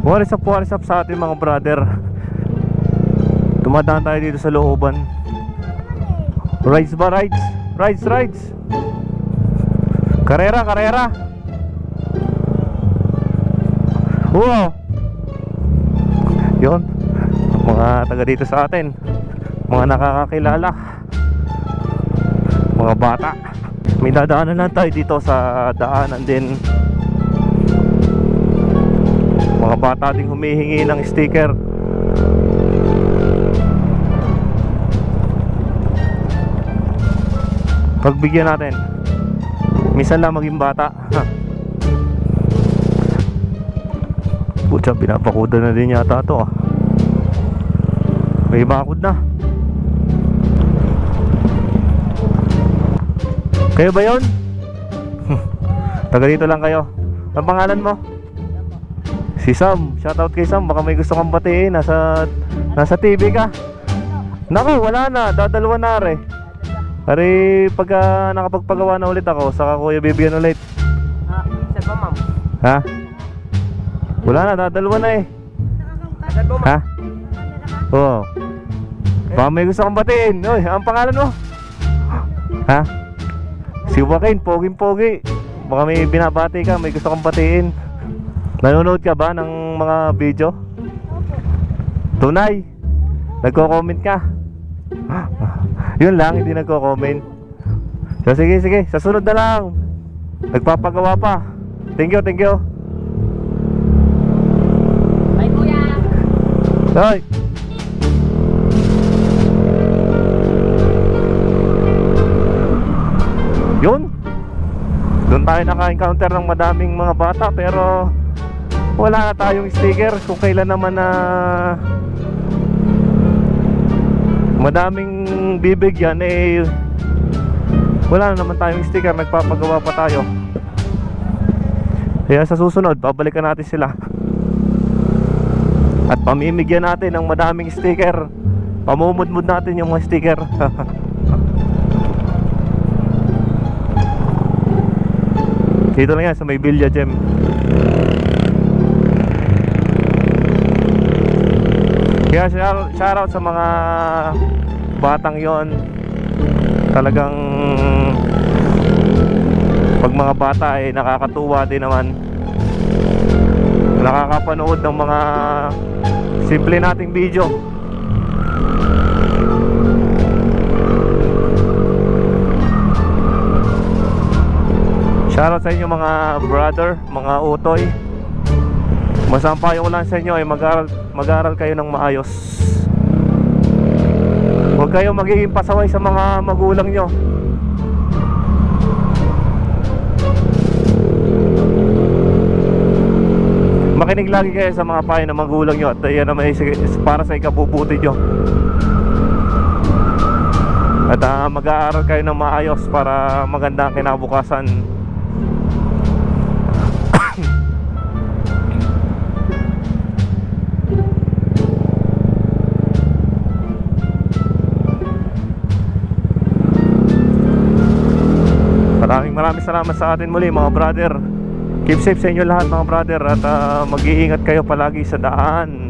What is up sa ating mga brother. Tumadaan tayo dito sa looban. Rides ba? Rides. Karera. Wow. Yun, mga taga dito sa atin, mga nakakakilala, mga bata. May dadaanan lang tayo dito sa daanan din. Mga bata ding humihingi ng sticker. Pagbigyan natin. Minsan lang maging bata. Putya, pinapakuda na din yata ito. May bakod na. Kayo ba yun? Taga dito lang kayo. Ang pangalan mo? Si Sam. Shoutout kay Sam. Baka may gusto kang batiin. Nasa TV ka. Naku, wala na. Dadalawa na rin. Ari, pagka nakapagpagawa na ulit ako, saka kuya bibigyan ulit. Saan ba, ma'am? Ha? Wala na, dadalawa na eh. Saan ba, ma'am? Ha? Oo. Baka may gusto kang batiin. Oy, ang pangalan mo? Ha? Si Joaquin, poging-pogi. Baka may binabati ka, may gusto kang batiin. Nanonood ka ba ng mga video? Tunay? Nagko-comment ka? Yun lang, hindi nagko-comment. So sige, sa sunod na lang. Nagpapagawa pa. Thank you. Bye, kuya. Hoy. Yun. Doon tayo naka-encounter ng madaming mga bata, pero wala na tayong sticker. Kung kailan naman na madaming bibigyan, eh wala na naman tayong sticker. Nagpapagawa pa tayo. Kaya sa susunod, babalikan natin sila at pamimigyan natin ng madaming sticker. Pamumudmud natin yung mga sticker. Dito lang yan sa may Villa Gem. Kaya shoutout sa mga batang yon. Talagang pag mga bata ay nakakatuwa din naman. Nakakapanood ng mga simple nating video. Shoutout sa inyo mga brother, mga utoy. Masampayo ko lang sa inyo ay mag-aral kayo ng maayos. Huwag kayo magiging pasaway sa mga magulang nyo. Makinig lagi kayo sa mga payo ng magulang nyo. At yan naman para sa ikabubuti nyo. At mag-aaral kayo ng maayos para maganda ang kinabukasan. Maraming salamat sa atin muli mga brother. Keep safe sa inyo lahat mga brother. At mag-iingat kayo palagi sa daan.